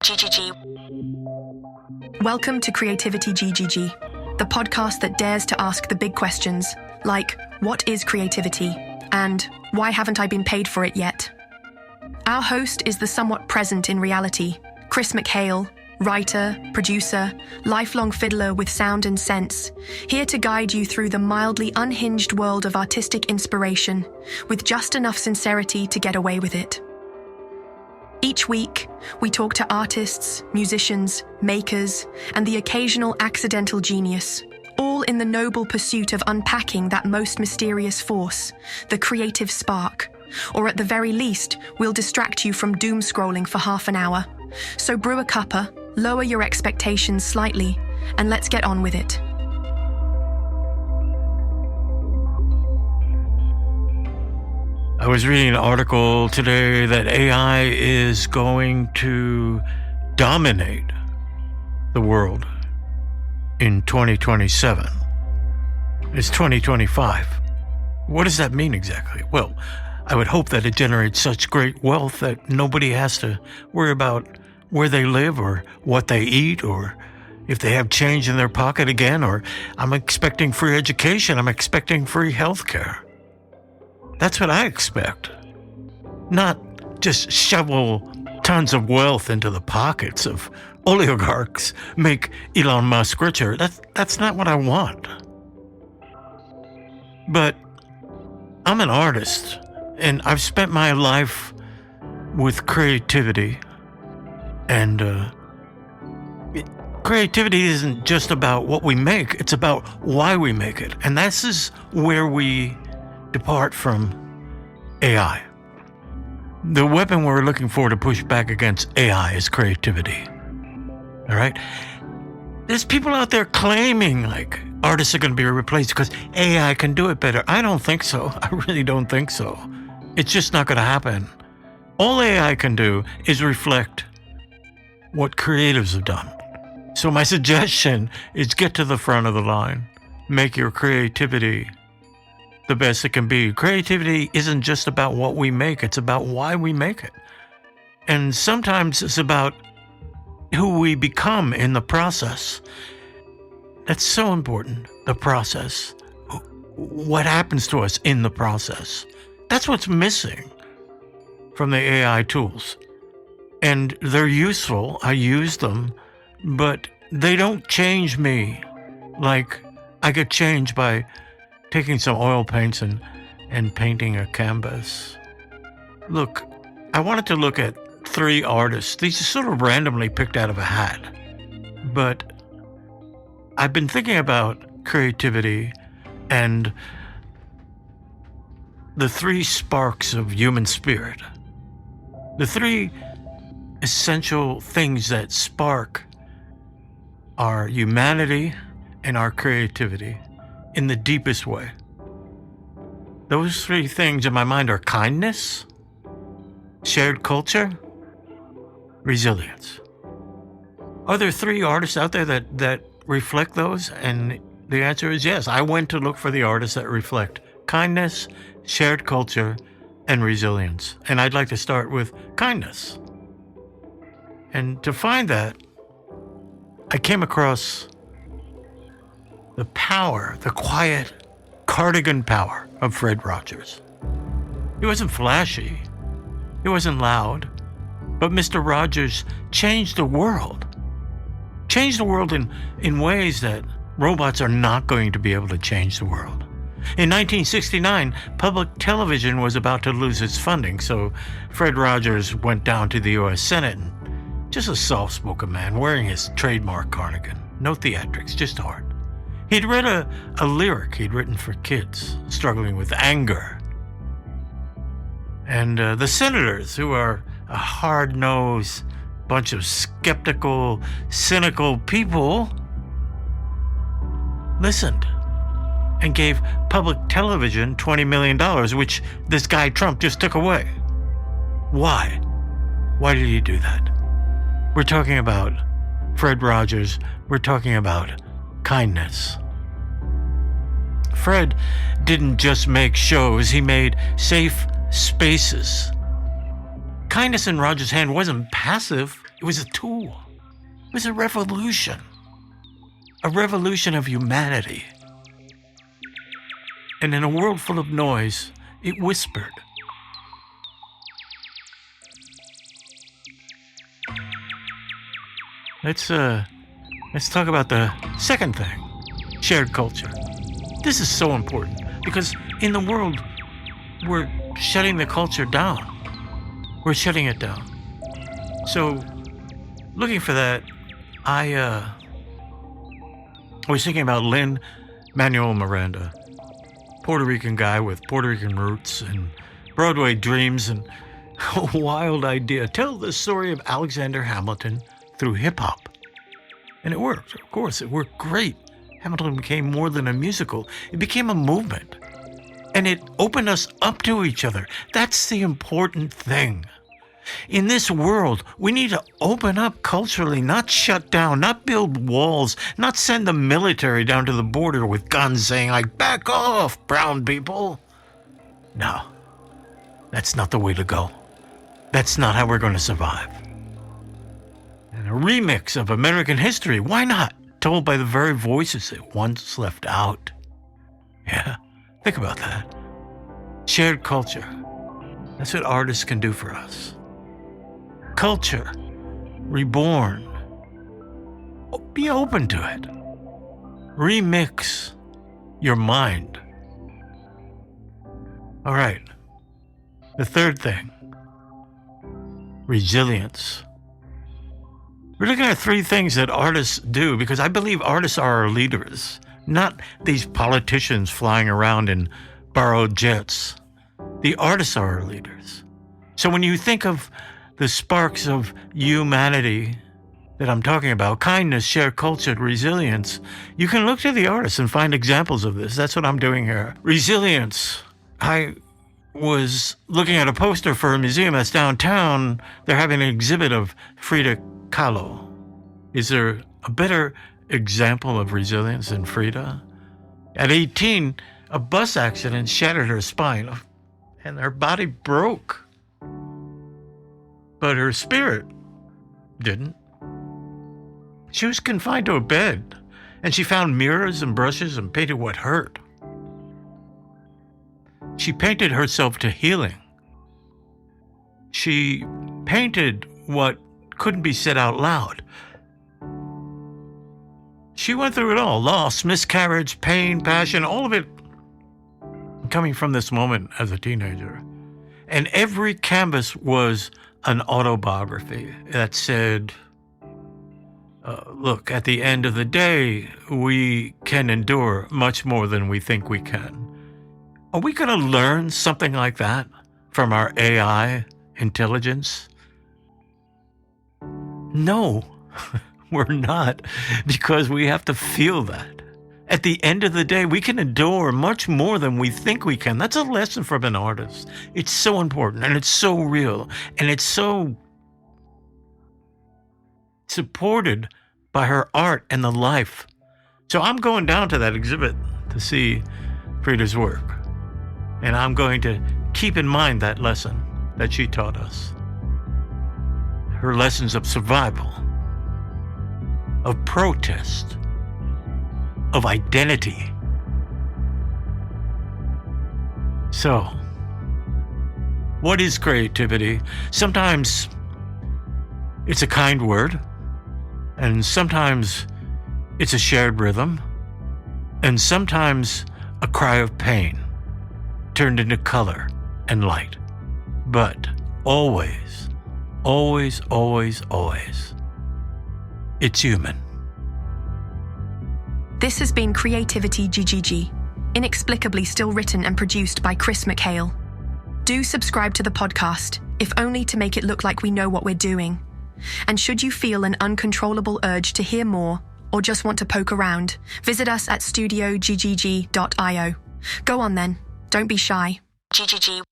GGG. Welcome to Creativity GGG, the podcast that dares to ask the big questions, like, what is creativity? And why haven't I been paid for it yet? Our host is the somewhat present in reality, Chris McHale, writer, producer, lifelong fiddler with sound and sense, here to guide you through the mildly unhinged world of artistic inspiration, with just enough sincerity to get away with it. Each week, we talk to artists, musicians, makers, and the occasional accidental genius, all in the noble pursuit of unpacking that most mysterious force, the creative spark. Or at the very least, we'll distract you from doom scrolling for half an hour. So brew a cuppa, lower your expectations slightly, and let's get on with it. I was reading an article today that AI is going to dominate the world in 2027. It's 2025. What does that mean exactly? Well, I would hope that it generates such great wealth that nobody has to worry about where they live or what they eat or if they have change in their pocket again, or I'm expecting free education, I'm expecting free healthcare. That's what I expect. Not just shovel tons of wealth into the pockets of oligarchs, make Elon Musk richer. That's not what I want. But I'm an artist, and I've spent my life with creativity. And creativity isn't just about what we make, it's about why we make it. And this is where we depart from AI. The weapon we're looking for to push back against AI is creativity. All right? There's people out there claiming like artists are going to be replaced because AI can do it better. I don't think so. I really don't think so. It's just not going to happen. All AI can do is reflect what creatives have done. So my suggestion is get to the front of the line. Make your creativity the best it can be. Creativity isn't just about what we make, it's about why we make it. And sometimes it's about who we become in the process. That's so important, the process. What happens to us in the process. That's what's missing from the AI tools. And they're useful, I use them, but they don't change me like I get changed by taking some oil paints and painting a canvas. Look, I wanted to look at 3 artists. These are sort of randomly picked out of a hat. But I've been thinking about creativity and the 3 sparks of human spirit. The 3 essential things that spark our humanity and our creativity in the deepest way. Those 3 things in my mind are kindness, shared culture, resilience. Are there 3 artists out there that reflect those? And the answer is yes. I went to look for the artists that reflect kindness, shared culture, and resilience. And I'd like to start with kindness. And to find that, I came across the power, the quiet cardigan power of Fred Rogers. He wasn't flashy, he wasn't loud, but Mr. Rogers changed the world. Changed the world in ways that robots are not going to be able to change the world. In 1969, public television was about to lose its funding, so Fred Rogers went down to the U.S. Senate, and just a soft-spoken man wearing his trademark cardigan. No theatrics, just art. He'd read a lyric he'd written for kids struggling with anger. And the senators, who are a hard-nosed bunch of skeptical, cynical people, listened and gave public television $20 million, which this guy Trump just took away. Why? Why did he do that? We're talking about Fred Rogers. We're talking about kindness. Fred didn't just make shows, he made safe spaces. Kindness in Rogers' hand wasn't passive, It was a tool. It was a revolution of humanity. And in a world full of noise, it whispered. Let's talk about the second thing, shared culture. This is so important because in the world, we're shutting the culture down. We're shutting it down. So, looking for that, I was thinking about Lin-Manuel Miranda, Puerto Rican guy with Puerto Rican roots and Broadway dreams and a wild idea. Tell the story of Alexander Hamilton through hip-hop. And it worked. Of course, it worked great. Hamilton became more than a musical. It became a movement. And it opened us up to each other. That's the important thing. In this world, we need to open up culturally, not shut down, not build walls, not send the military down to the border with guns saying, like, back off, brown people. No, that's not the way to go. That's not how we're going to survive. And a remix of American history, why not? Told by the very voices it once left out. Yeah, think about that. Shared culture. That's what artists can do for us. Culture, reborn. Be open to it. Remix your mind. All right. The third thing, resilience. We're looking at three things that artists do because I believe artists are our leaders, not these politicians flying around in borrowed jets. The artists are our leaders. So when you think of the sparks of humanity that I'm talking about, kindness, shared culture, resilience, you can look to the artists and find examples of this. That's what I'm doing here. Resilience. I was looking at a poster for a museum that's downtown. They're having an exhibit of Frida Kahlo. Is there a better example of resilience than Frida? At 18, a bus accident shattered her spine and her body broke. But her spirit didn't. She was confined to a bed, and she found mirrors and brushes and painted what hurt. She painted herself to healing. She painted what couldn't be said out loud. She went through it all, loss, miscarriage, pain, passion, all of it coming from this moment as a teenager. And every canvas was an autobiography that said, look, at the end of the day, we can endure much more than we think we can. Are we going to learn something like that from our AI intelligence? No, we're not, because we have to feel that. At the end of the day, we can endure much more than we think we can. That's a lesson from an artist. It's so important, and it's so real, and it's so supported by her art and the life. So I'm going down to that exhibit to see Frida's work, and I'm going to keep in mind that lesson that she taught us. Her lessons of survival, of protest, of identity. So, what is creativity? Sometimes it's a kind word, and sometimes it's a shared rhythm, and sometimes a cry of pain turned into color and light. But always, always, always, always, it's human. This has been Creativity GGG, inexplicably still written and produced by Chris McHale. Do subscribe to the podcast, if only to make it look like we know what we're doing. And should you feel an uncontrollable urge to hear more, or just want to poke around, visit us at studioggg.io. Go on then, don't be shy. GGG.